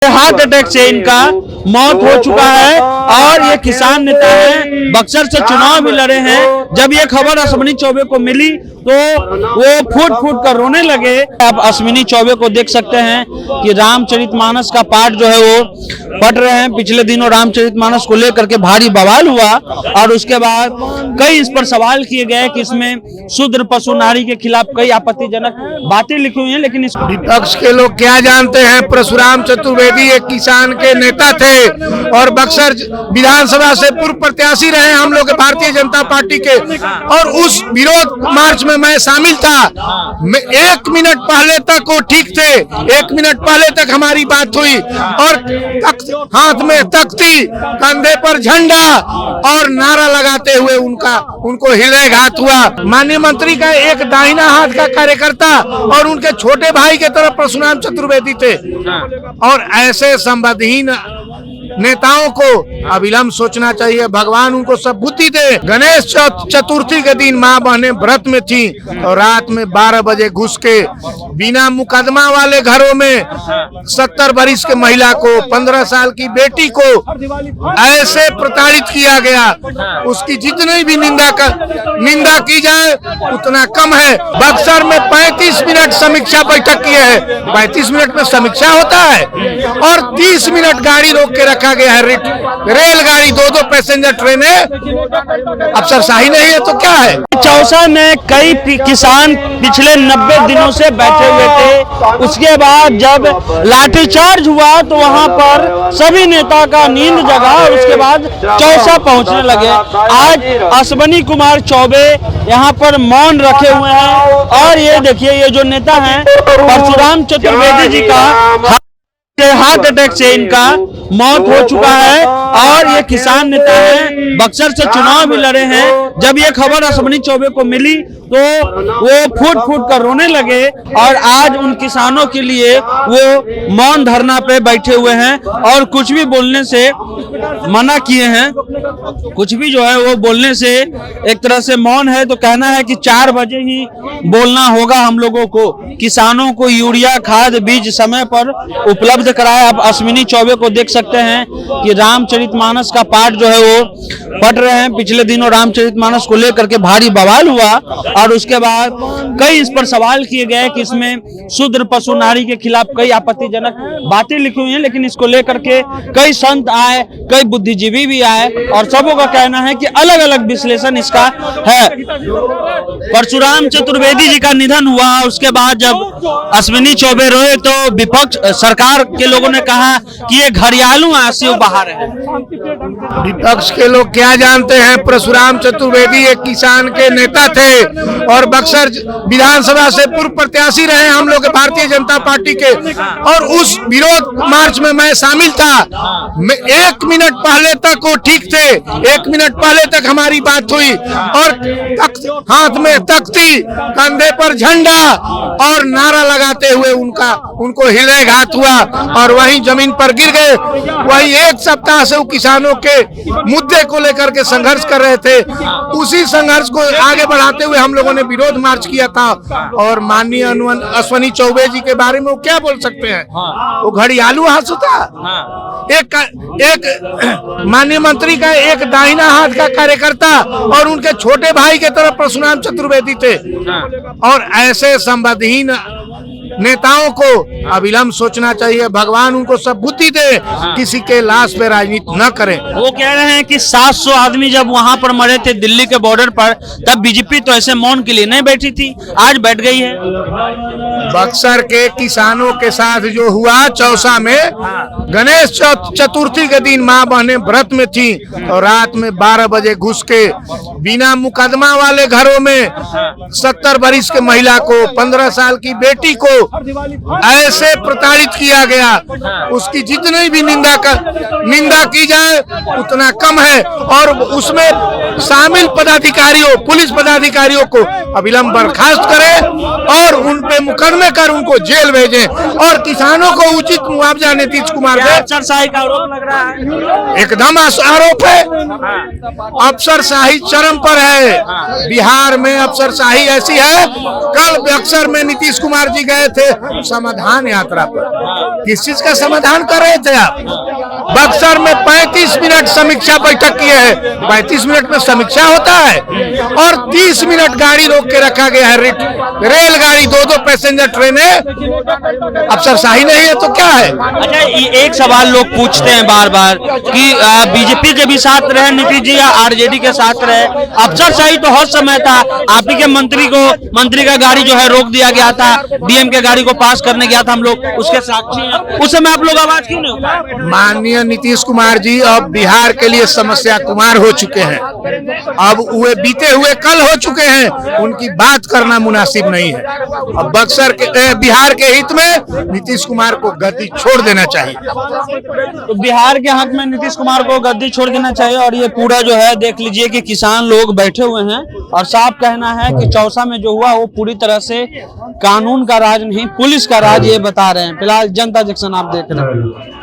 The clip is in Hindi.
हार्ट अटैक से इनका मौत हो चुका है और ये किसान नेता हैं, बक्सर से चुनाव भी लड़े हैं। जब ये खबर अश्विनी चौबे को मिली तो वो फूट फूट कर रोने लगे। आप अश्विनी चौबे को देख सकते हैं कि रामचरितमानस का पाठ जो है वो पढ़ रहे हैं। पिछले दिनों रामचरितमानस को लेकर के भारी बवाल हुआ और उसके बाद कई इस पर सवाल किए गए कि इसमें शूद्र पशु नारी के खिलाफ कई आपत्तिजनक बातें लिखी हुई हैं। लेकिन इस विपक्ष के लोग क्या जानते हैं, परशुराम चतुर्वेदी एक किसान के नेता थे और बक्सर विधानसभा से पूर्व प्रत्याशी रहे हम लोग भारतीय जनता पार्टी के। और उस विरोध मार्च में मैं शामिल था। एक मिनट पहले तक वो ठीक थे, एक मिनट पहले तक हमारी बात हुई और हाथ में तख्ती, कंधे पर झंडा और नारा लगाते हुए उनको हृदयघात हुआ। माननीय मंत्री का एक दाहिना हाथ का कार्यकर्ता और उनके छोटे भाई के तरफ परशुराम चतुर्वेदी थे। और ऐसे संबंधहीन नेताओं को अविलंब सोचना चाहिए। भगवान उनको सद्बुद्धि दे। गणेश चतुर्थी के दिन माँ बहनें व्रत में थी और रात में 12 बजे घुस के बिना मुकदमा वाले घरों में 70 वर्ष के महिला को, 15 साल की बेटी को ऐसे प्रताड़ित किया गया। उसकी जितनी भी निंदा की जाए उतना कम है। बक्सर में 35 मिनट समीक्षा बैठक किए हैं। 35 मिनट में समीक्षा होता है और 30 मिनट गाड़ी रोक के रखा गया है। रेलगाड़ी 2-2 पैसेंजर ट्रेनें अफसरशाही नहीं है तो क्या है। चौसा में कई किसान पिछले 90 दिनों से बैठे हुए थे। उसके बाद जब लाठीचार्ज हुआ तो वहां पर सभी नेता का नींद जगा और उसके बाद चौसा पहुंचने लगे। आज अश्विनी कुमार चौबे यहां पर मौन रखे हुए हैं और ये देखिए, ये जो नेता हैं परशुराम चतुर्वेदी जी का हार्ट अटैक से इनका मौत हो चुका है और ये किसान नेता हैं, बक्सर से चुनाव भी लड़े हैं। जब ये खबर अश्विनी चौबे को मिली तो वो फूट फूट कर रोने लगे और आज उन किसानों के लिए वो मौन धरना पे बैठे हुए हैं और कुछ भी बोलने से मना किए हैं। कुछ भी जो है वो बोलने से एक तरह से मौन है। तो कहना है कि 4 बजे ही बोलना होगा हम लोगों को। किसानों को यूरिया खाद बीज समय पर उपलब्ध कराया। आप अश्विनी चौबे को देख सकते हैं कि रामचरितमानस का पाठ जो है वो पढ़ रहे हैं। पिछले दिनों रामचरितमानस को लेकर के भारी बवाल हुआ और उसके बाद कई इस पर सवाल किए गए कि इसमें शूद्र पशु नारी के खिलाफ कई आपत्तिजनक बातें लिखी हुई हैं। लेकिन इसको लेकर के कई संत आए, कई बुद्धिजीवी भी आए और सबों का कहना है कि अलग अलग विश्लेषण इसका है। परशुराम चतुर्वेदी जी का निधन हुआ, उसके बाद जब अश्विनी चौबे रोए तो विपक्ष सरकार के लोगों ने कहा कि ये घड़ियालू आंसू बहा रहे हैं। विपक्ष के लोग क्या जानते हैं, परशुराम चतुर्वेदी एक किसान के नेता थे और बक्सर विधानसभा से पूर्व प्रत्याशी रहे हम लोग भारतीय जनता पार्टी के। और उस विरोध मार्च में मैं शामिल था। एक मिनट पहले तक वो ठीक थे, एक मिनट पहले तक हमारी बात हुई और हाथ में तख्ती, कंधे पर झंडा और नारा लगाते हुए उनको हृदयघात हुआ और वहीं जमीन पर गिर गए। वही एक सप्ताह से वो किसानों के मुद्दे को लेकर के संघर्ष कर रहे थे। उसी संघर्ष को आगे बढ़ाते हुए हम लोगों ने विरोध मार्च किया था। और माननीय अश्विनी चौबे जी के बारे में वो क्या बोल सकते हैं, वो घड़ियालू आंसू था। एक माननीय मंत्री का एक दाहिना हाथ का कार्यकर्ता और उनके छोटे भाई के तरफ परशुराम चतुर्वेदी थे। और ऐसे संबंधहीन नेताओं को अविलंब सोचना चाहिए। भगवान उनको सद्बुद्धि दे, किसी के लाश पे राजनीति न करें। वो कह रहे हैं कि 700 आदमी जब वहां पर मरे थे दिल्ली के बॉर्डर पर, तब बीजेपी तो ऐसे मौन के लिए नहीं बैठी थी, आज बैठ गई है। बक्सर के किसानों के साथ जो हुआ चौसा में, गणेश चतुर्थी के दिन माँ बहनें व्रत में थी और रात में 12 बजे घुस के बिना मुकदमा वाले घरों में 70 वर्ष के महिला को, 15 साल की बेटी को ऐसे प्रताड़ित किया गया। उसकी जितनी भी निंदा की जाए उतना कम है। और उसमें शामिल पदाधिकारियों, पुलिस पदाधिकारियों को अविलंब बर्खास्त करें और उन पे मुकदमे कर उनको जेल भेजें और किसानों को उचित मुआवजा नीतीश कुमार दे। अफसरशाही का आरोप लग रहा है, एकदम आरोप है। अफसरशाही चरम पर है। बिहार में अफसरशाही ऐसी है। कल बक्सर में नीतीश कुमार जी गए थे समाधान यात्रा पर। किस चीज का समाधान कर रहे थे आप? बक्सर में 35 मिनट समीक्षा बैठक किए हैं। 35 मिनट में समीक्षा होता है और 30 मिनट गाड़ी रोक के रखा गया है। रेलगाड़ी 2-2 पैसेंजर ट्रेनें, अफसरशाही नहीं है तो क्या है? अच्छा, एक सवाल लोग पूछते हैं बार बार कि बीजेपी के भी साथ रहे नीतीश जी या आरजेडी के साथ रहे, अफसरशाही तो हर समय था। आप ही के मंत्री का गाड़ी जो है रोक दिया गया था, डीएम के गाड़ी को पास करने गया था, हम लोग उसके साक्षी हैं। उस समय आप लोग आवाज क्यों नहीं उठाए? माननीय नीतीश कुमार जी अब बिहार के लिए समस्या कुमार हो चुके हैं। अब वे बीते हुए कल हो चुके हैं, उनकी बात करना मुनासिब नहीं है। अब बक्सर के बिहार के हित में नीतीश कुमार को गद्दी छोड़ देना चाहिए। तो बिहार के हक में नीतीश कुमार को गद्दी छोड़ देना चाहिए। और ये पूरा जो है देख लीजिए कि किसान लोग बैठे हुए हैं और साफ कहना है कि चौसा में जो हुआ वो पूरी तरह से कानून का राज नहीं, पुलिस का राज, ये बता रहे हैं। फिलहाल जनता जंक्शन आप देख रहे हैं।